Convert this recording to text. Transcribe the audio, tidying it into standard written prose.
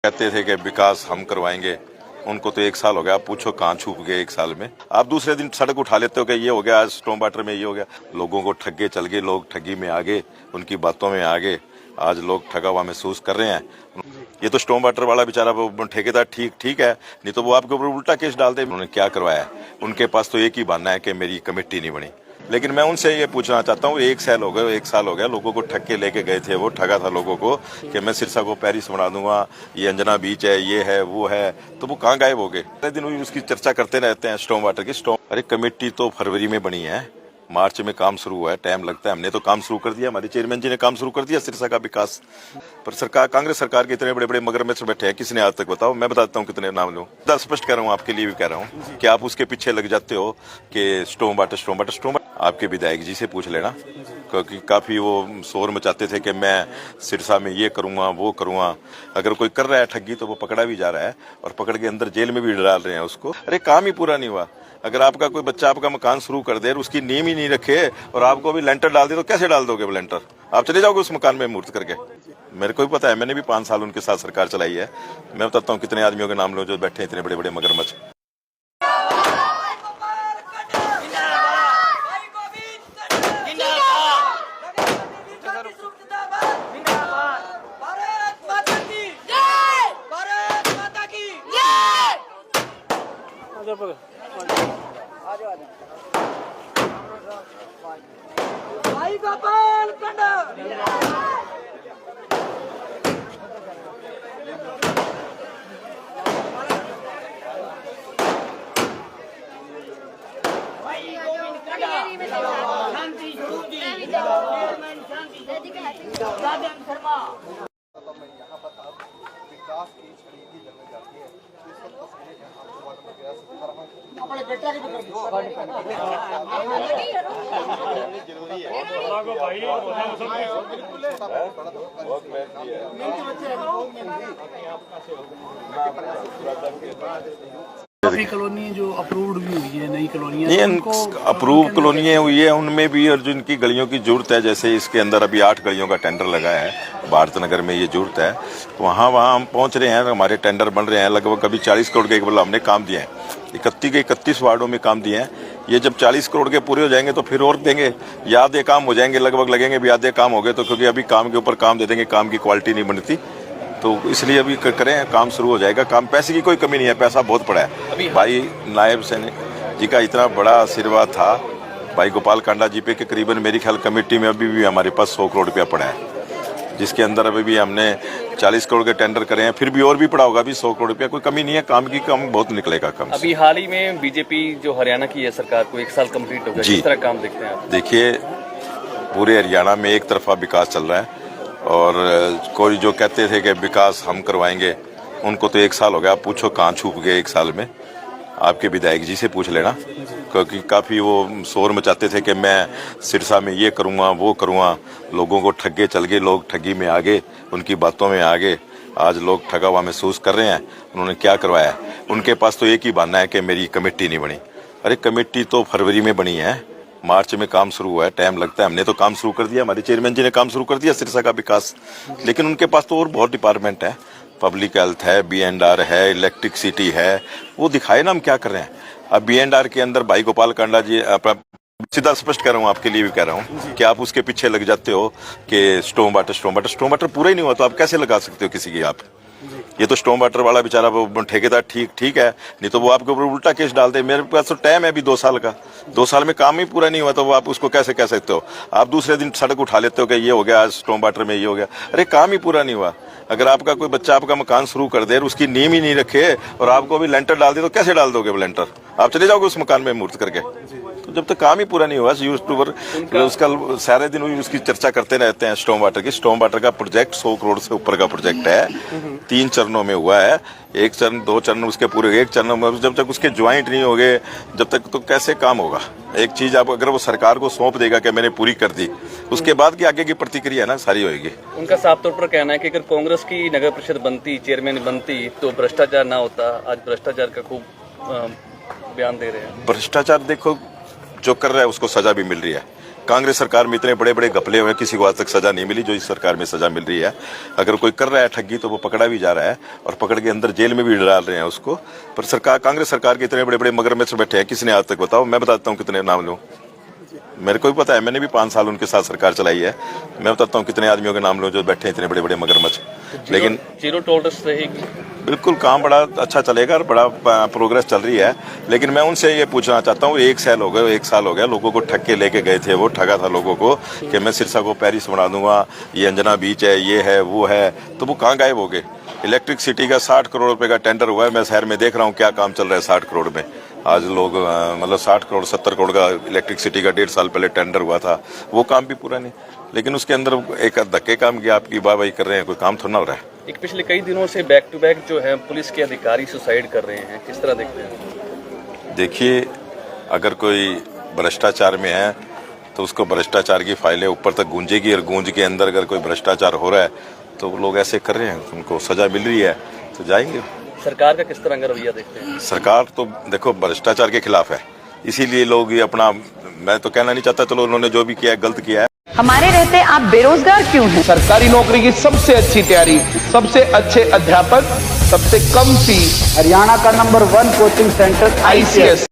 कहते थे कि विकास हम करवाएंगे, उनको तो 1 साल हो गया। आप पूछो कहाँ छुप गए 1 साल में। आप दूसरे दिन सड़क उठा लेते हो कि ये हो गया, आज स्टॉर्म वाटर में ये हो गया। लोगों को ठग के चल गए, लोग ठगी में आ गए, उनकी बातों में आ गए। आज लोग ठगा हुआ महसूस कर रहे हैं। ये तो स्टॉर्म वाटर वाला बेचारा वो ठेकेदार ठीक है, नहीं तो वो आपके ऊपर उल्टा केस डालते। उन्होंने क्या करवाया है? उनके पास तो एक ही बहाना है कि मेरी कमेटी नहीं बनी। लेकिन मैं उनसे ये पूछना चाहता हूँ, 1 साल हो गया लोगों को ठग के लेके गए थे। वो ठगा था लोगों को कि मैं सिरसा को पेरिस बना दूंगा, ये अंजना बीच है, ये है वो है। तो वो कहाँ गायब हो गए? सारे दिन भी उसकी चर्चा करते रहते हैं स्टॉर्म वाटर की। अरे कमेटी तो फरवरी में बनी है, मार्च में काम शुरू हुआ है, टाइम लगता है। हमने तो काम शुरू कर दिया, हमारे चेयरमैन जी ने काम शुरू कर दिया सिरसा का विकास। पर सरकार, कांग्रेस सरकार के इतने बड़े बड़े मगरमच्छ बैठे हैं, किसने आज तक बताओ? मैं बताता हूँ कितने नाम लूं। स्पष्ट कह रहा हूँ, आपके लिए भी कह रहा हूँ कि आप उसके पीछे लग जाते हो कि स्टॉर्म वाटर। आपके विधायक जी से पूछ लेना, क्योंकि काफी वो शोर मचाते थे कि मैं सिरसा में ये करूंगा वो करूंगा। अगर कोई कर रहा है ठगी तो वो पकड़ा भी जा रहा है और पकड़ के अंदर जेल में भी डाल रहे हैं उसको। अरे काम ही पूरा नहीं हुआ। अगर आपका कोई बच्चा आपका मकान शुरू कर दे और उसकी नींव ही नहीं रखे और आपको भी लेंटर डाल दे, तो कैसे डाल दोगे वो लेंटर? आप चले जाओगे उस मकान में मूर्त करके? मेरे को भी पता है, मैंने भी 5 साल उनके साथ सरकार चलाई है। मैं बताता हूँ कितने आदमियों के नाम लो जो बैठे इतने बड़े बड़े मगरमच्छ। भाई गोपाल कंडा शांति शर्मा विकास की छड़ी की जलने जाती है। इस वक्त तस्वीरें हैं, आपको वाटर में गया सकता रहा हूं। अपने बेटा की भी कर दो जरूरी है। काफी कॉलोनी जो अप्रूव्ड भी हुई है, नई कॉलोनियां अप्रूव कॉलोनियां हुई है, उनमें भी और जिनकी गलियों की जरूरत है, जैसे इसके अंदर अभी 8 गलियों का टेंडर लगा है, भारत नगर में ये जरूरत है, तो वहाँ हम पहुँच रहे हैं। हमारे टेंडर बन रहे हैं, लगभग अभी 40 करोड़ के केवल हमने काम दिए हैं। 31 वार्डों में काम दिए हैं। ये जब 40 करोड़ के पूरे हो जाएंगे तो फिर और देंगे, या आधे काम हो जाएंगे, लगभग लगेंगे भी आधे काम हो गए तो, क्योंकि अभी काम के ऊपर काम दे देंगे, काम की क्वालिटी नहीं बनती, तो इसलिए अभी करें, काम शुरू हो जाएगा। काम, पैसे की कोई कमी नहीं है, पैसा बहुत पड़ा है। भाई नायब सैनिक जी का इतना बड़ा आशीर्वाद था भाई गोपाल कांडा जी पे कि करीबन मेरी ख्याल कमेटी में अभी भी हमारे पास 100 करोड़ रुपया पड़ा है, जिसके अंदर अभी भी हमने 40 करोड़ के टेंडर करे हैं, फिर भी और भी पड़ा होगा। अभी 100 करोड़ रुपया, कोई कमी नहीं है, काम की कम बहुत निकलेगा कम। अभी हाल ही में बीजेपी जो हरियाणा की है सरकार को 1 साल कंप्लीट हो गया, किस तरह काम देखते हैं आप? देखिए, पूरे हरियाणा में एक तरफा विकास चल रहा है और कोई जो कहते थे कि विकास हम करवाएंगे, उनको तो 1 साल हो गया। आप पूछो कहाँ छुप गए 1 साल में। आपके विधायक जी से पूछ लेना, क्योंकि काफी वो शोर मचाते थे कि मैं सिरसा में ये करूंगा वो करूंगा। लोगों को ठग के चल गए, लोग ठगी में आ गए, उनकी बातों में आ गए। आज लोग ठगा हुआ महसूस कर रहे हैं। उन्होंने क्या करवाया है? उनके पास तो एक ही बहाना है कि मेरी कमेटी नहीं बनी। अरे कमेटी तो फरवरी में बनी है, मार्च में काम शुरू हुआ है, टाइम लगता है। हमने तो काम शुरू कर दिया, हमारे चेयरमैन जी ने काम शुरू कर दिया सिरसा का विकास। लेकिन उनके पास तो और बहुत डिपार्टमेंट है, पब्लिक हेल्थ है, B&R है, इलेक्ट्रिसिटी है, वो दिखाए ना हम क्या कर रहे हैं। अब B&R के अंदर भाई गोपाल कांडा जी, सीधा स्पष्ट कर रहा हूँ, आपके लिए भी कह रहा हूँ कि आप उसके पीछे लग जाते हो कि स्टॉर्म वाटर पूरा ही नहीं हुआ, तो आप कैसे लगा सकते हो किसी की? आप ये तो स्टॉर्म वाटर वाला बेचारा वो ठेकेदार ठीक है, नहीं तो वो आपके ऊपर उल्टा केस डालते। मेरे पास तो टाइम है अभी 2 साल का, 2 साल में काम ही पूरा नहीं हुआ, तो वो आप उसको कैसे कह सकते हो? आप दूसरे दिन सड़क उठा लेते हो कि ये हो गया, आज स्टॉर्म वाटर में ये हो गया। अरे काम ही पूरा नहीं हुआ। अगर आपका कोई बच्चा आपका मकान शुरू कर दे और उसकी नींव ही नहीं रखे और आपको भी लेंटर डाल दे, तो कैसे डाल दोगे वो लेंटर? आप चले जाओगे उस मकान में मूर्त करके? तो जब तक काम ही पूरा नहीं हुआ, यूट्यूबर उसका सारे दिन उसकी चर्चा करते रहते हैं स्टॉर्म वाटर की। स्टॉर्म वाटर का प्रोजेक्ट 100 करोड़ से ऊपर का प्रोजेक्ट है, 3 चरणों में हुआ है। 1 चरण 2 चरण उसके पूरे, 1 चरण में जब तक उसके ज्वाइंट नहीं हो गए, जब तक तो कैसे काम होगा? एक चीज आप अगर वो सरकार को सौंप देगा कि मैंने पूरी कर दी, उसके बाद की आगे की प्रतिक्रिया ना सारी होगी। उनका साफ तौर पर कहना है कि अगर कांग्रेस की नगर परिषद बनती, चेयरमैन बनती, तो भ्रष्टाचार ना होता। आज भ्रष्टाचार का खूब बयान दे रहे हैं। भ्रष्टाचार देखो जो कर रहा है उसको सजा भी मिल रही है। कांग्रेस सरकार में इतने बड़े बड़े घपले हुए, किसी को आज तक सजा नहीं मिली जो इस सरकार में सजा मिल रही है। अगर कोई कर रहा है ठगी तो वो पकड़ा भी जा रहा है और पकड़ के अंदर जेल में भी डाल रहे हैं उसको। पर सरकार, कांग्रेस सरकार के इतने बड़े बड़े मगरमच्छ बैठे हैं, किसने आज तक, बताओ, मैं बताता हूँ कितने नाम लूँ। मेरे को भी पता है, मैंने भी 5 साल उनके साथ सरकार चलाई है। मैं बताता हूँ कितने आदमियों के नाम लो जो बैठे हैं इतने बड़े बड़े मगरमच्छ। लेकिन जीरो टॉलरेंस रहेगी। बिल्कुल काम बड़ा अच्छा चलेगा और बड़ा प्रोग्रेस चल रही है। लेकिन मैं उनसे ये पूछना चाहता हूँ, 1 साल हो गया लोगों को ठग के लेके गए थे, वो ठगा था लोगों को कि मैं सिरसा को पेरिस बना दूंगा, ये अंजना बीच है, ये है, वो है, तो वो कहाँ गायब हो गए। इलेक्ट्रिक सिटी का 60 करोड़ रुपए का टेंडर हुआ है, मैं शहर में देख रहा हूँ क्या काम चल रहा है 60 करोड़ में। आज लोग मतलब 60 करोड़ 70 करोड़ का इलेक्ट्रिक सिटी का 1.5 साल पहले टेंडर हुआ था, वो काम भी पूरा नहीं। लेकिन उसके अंदर एक धक्के काम किया, आपकी वाहवाही कर रहे हैं, कोई काम थोड़ा ना हो रहा है। एक पिछले कई दिनों से बैक टू बैक जो है पुलिस के अधिकारी सुसाइड कर रहे हैं, किस तरह देखते हैं? देखिए, अगर कोई भ्रष्टाचार में है तो उसको भ्रष्टाचार की फाइलें ऊपर तक गूंजेगी और गूंज के अंदर अगर कोई भ्रष्टाचार हो रहा है तो वो लोग ऐसे कर रहे हैं, उनको सजा मिल रही है तो जाएंगे। सरकार का किस तरह का रवैया देखते हैं? सरकार तो देखो भ्रष्टाचार के खिलाफ है, इसीलिए लोग ये अपना, मैं तो कहना नहीं चाहता, चलो उन्होंने जो भी किया है गलत किया है। हमारे रहते आप बेरोजगार क्यों हैं? सरकारी नौकरी की सबसे अच्छी तैयारी, सबसे अच्छे अध्यापक, सबसे कम फीस, हरियाणा का नंबर 1 कोचिंग सेंटर ICS